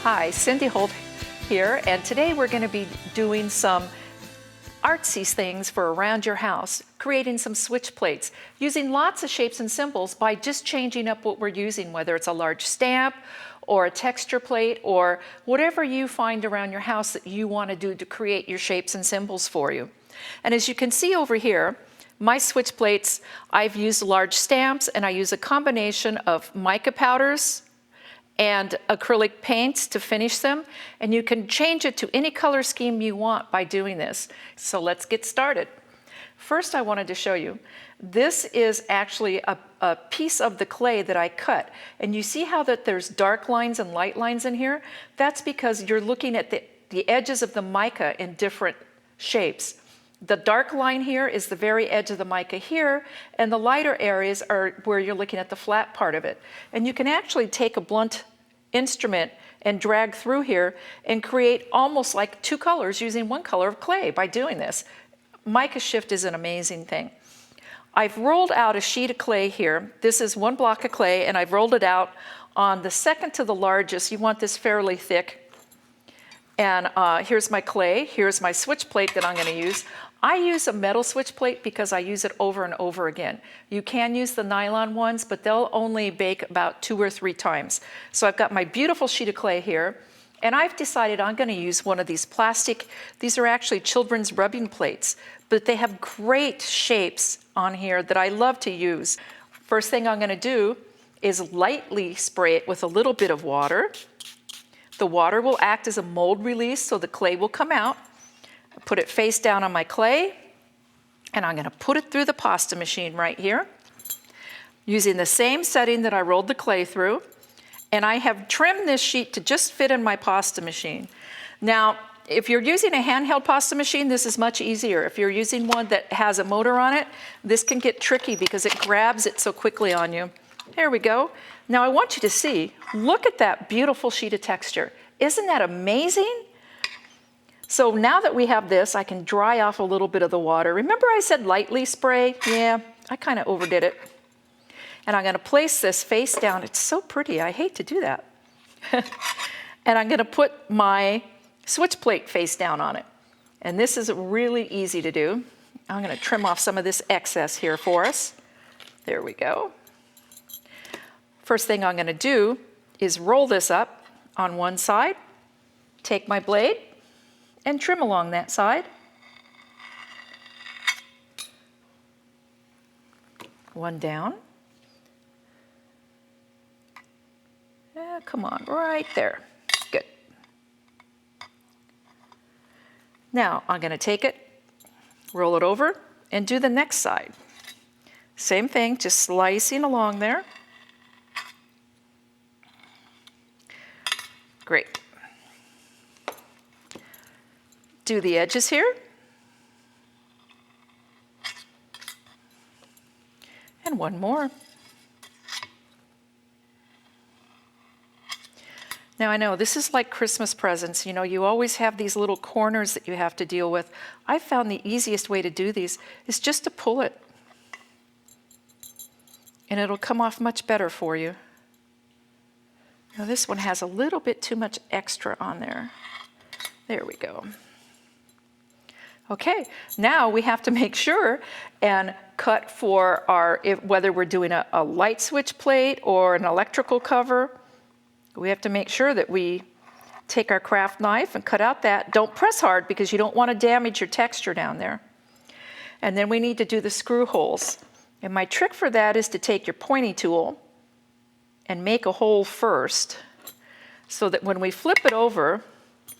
Hi, Syndee Holt here, and today we're going to be doing some artsy things for around your house, creating some switch plates, using lots of shapes and symbols by just changing up what we're using, whether it's a large stamp or a texture plate or whatever you find around your house that you want to do to create your shapes and symbols for you. And as you can see over here, my switch plates, I've used large stamps and I use a combination of mica powders and acrylic paints to finish them, and you can change it to any color scheme you want by doing this. So let's get started. First, I wanted to show you, this is actually a piece of the clay that I cut, and you see how that there's dark lines and light lines in here? That's because you're looking at the edges of the mica in different shapes. The dark line here is the very edge of the mica here, and the lighter areas are where you're looking at the flat part of it. And you can actually take a blunt instrument and drag through here and create almost like two colors using one color of clay by doing this. Mica shift is an amazing thing. I've rolled out a sheet of clay here. This is one block of clay, and I've rolled it out on the second to the largest. You want this fairly thick. And here's my clay. Here's my switch plate that I'm going to use. I use a metal switch plate because I use it over and over again. You can use the nylon ones, but they'll only bake about 2 or 3 times. So I've got my beautiful sheet of clay here, and I've decided I'm going to use one of these plastic, these are actually children's rubbing plates, but they have great shapes on here that I love to use. First thing I'm going to do is lightly spray it with a little bit of water. The water will act as a mold release so the clay will come out. I put it face down on my clay, and I'm going to put it through the pasta machine right here, using the same setting that I rolled the clay through. And I have trimmed this sheet to just fit in my pasta machine. Now, if you're using a handheld pasta machine, this is much easier. If you're using one that has a motor on it, this can get tricky because it grabs it so quickly on you. There we go. Now I want you to see, look at that beautiful sheet of texture. Isn't that amazing? So now that we have this, I can dry off a little bit of the water. Remember I said lightly spray? Yeah, I kind of overdid it. And I'm going to place this face down. It's so pretty. I hate to do that. And I'm going to put my switch plate face down on it. And this is really easy to do. I'm going to trim off some of this excess here for us. There we go. First thing I'm going to do is roll this up on one side, take my blade, and trim along that side. One down. Come on, right there. Good. Now I'm going to take it, roll it over, and do the next side. Same thing, just slicing along there. Great. Do the edges here. And one more. Now I know this is like Christmas presents. You know, you always have these little corners that you have to deal with. I found the easiest way to do these is just to pull it. And it'll come off much better for you. Now this one has a little bit too much extra on there. There we go. Okay, now we have to make sure and cut for our, whether we're doing a light switch plate or an electrical cover, we have to make sure that we take our craft knife and cut out that. Don't press hard because you don't want to damage your texture down there. And then we need to do the screw holes. And my trick for that is to take your pointy tool and make a hole first so that when we flip it over,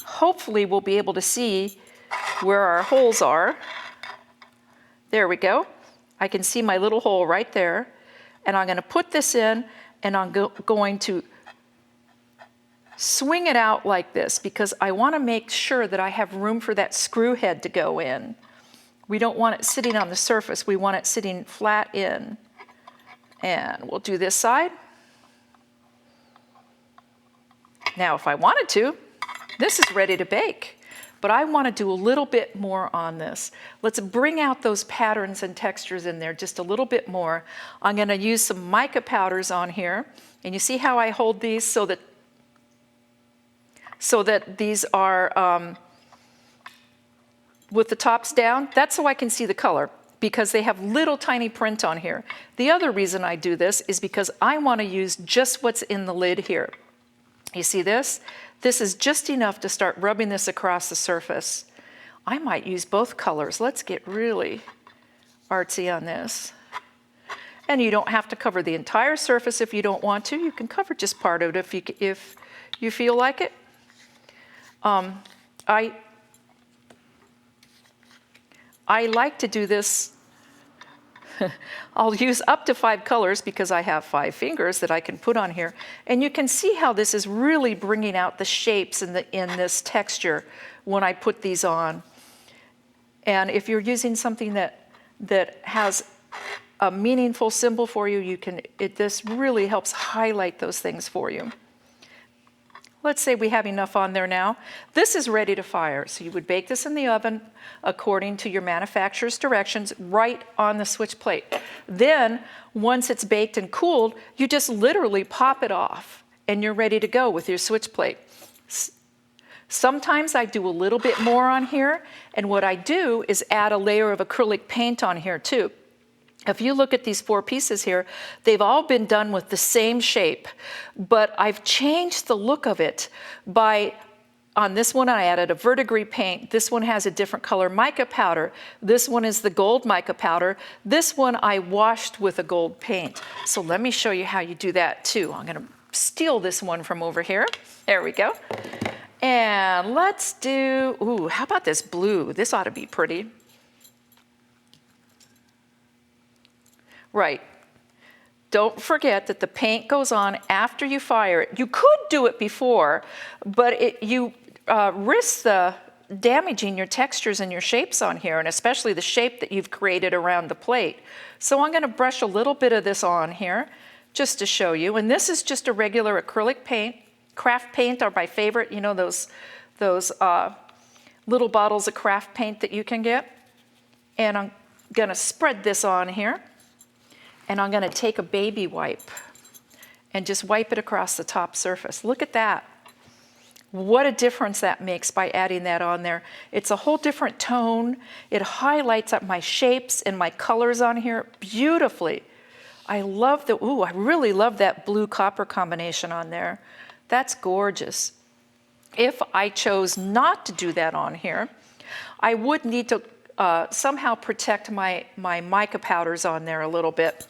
hopefully we'll be able to see where our holes are. There we go. I can see my little hole right there. And I'm going to put this in, and I'm going to swing it out like this because I want to make sure that I have room for that screw head to go in. We don't want it sitting on the surface. We want it sitting flat in. And we'll do this side. Now, if I wanted to, this is ready to bake. But I want to do a little bit more on this. Let's bring out those patterns and textures in there just a little bit more. I'm going to use some mica powders on here. And you see how I hold these so that so that these are with the tops down. That's so I can see the color, because they have little tiny print on here. The other reason I do this is because I want to use just what's in the lid here. You see this? This is just enough to start rubbing this across the surface. I might use both colors. Let's get really artsy on this. And you don't have to cover the entire surface if you don't want to. You can cover just part of it if you feel like it. I like to do this. I'll use up to 5 colors because I have 5 fingers that I can put on here. And you can see how this is really bringing out the shapes in this texture when I put these on. And if you're using something that has a meaningful symbol for you, this really helps highlight those things for you. Let's say we have enough on there now. This is ready to fire. So you would bake this in the oven according to your manufacturer's directions right on the switch plate. Then, once it's baked and cooled, you just literally pop it off and you're ready to go with your switch plate. Sometimes I do a little bit more on here, and what I do is add a layer of acrylic paint on here too. If you look at these 4 pieces here, they've all been done with the same shape, but I've changed the look of it by, on this one I added a verdigris paint, this one has a different color mica powder, this one is the gold mica powder, this one I washed with a gold paint. So let me show you how you do that too. I'm gonna steal this one from over here. There we go. And let's do, ooh, how about this blue? This ought to be pretty. Right. Don't forget that the paint goes on after you fire it. You could do it before, but you risk the damaging your textures and your shapes on here, and especially the shape that you've created around the plate. So I'm going to brush a little bit of this on here just to show you. And this is just a regular acrylic paint. Craft paint are my favorite. You know those little bottles of craft paint that you can get. And I'm going to spread this on here. And I'm going to take a baby wipe and just wipe it across the top surface. Look at that. What a difference that makes by adding that on there. It's a whole different tone. It highlights up my shapes and my colors on here beautifully. I really love that blue copper combination on there. That's gorgeous. If I chose not to do that on here, I would need to somehow protect my mica powders on there a little bit.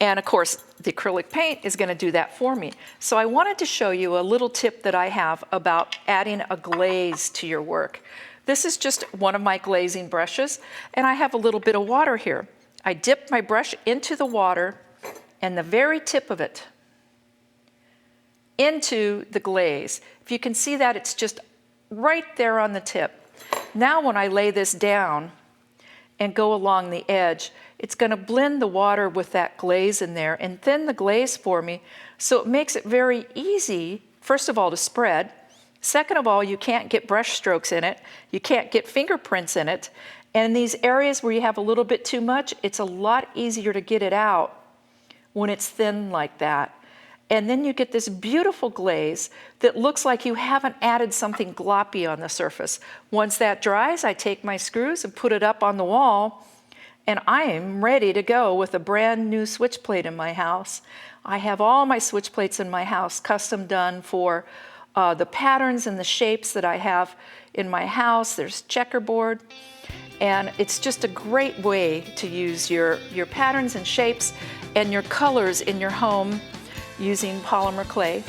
And of course, the acrylic paint is going to do that for me. So I wanted to show you a little tip that I have about adding a glaze to your work. This is just one of my glazing brushes, and I have a little bit of water here. I dip my brush into the water and the very tip of it into the glaze. If you can see that, it's just right there on the tip. Now when I lay this down and go along the edge, it's going to blend the water with that glaze in there and thin the glaze for me, so it makes it very easy, first of all, to spread. Second of all, you can't get brush strokes in it. You can't get fingerprints in it. And in these areas where you have a little bit too much, it's a lot easier to get it out when it's thin like that. And then you get this beautiful glaze that looks like you haven't added something gloppy on the surface. Once that dries, I take my screws and put it up on the wall, and I am ready to go with a brand new switch plate in my house. I have all my switch plates in my house custom done for the patterns and the shapes that I have in my house. There's checkerboard, and it's just a great way to use your patterns and shapes and your colors in your home using polymer clay.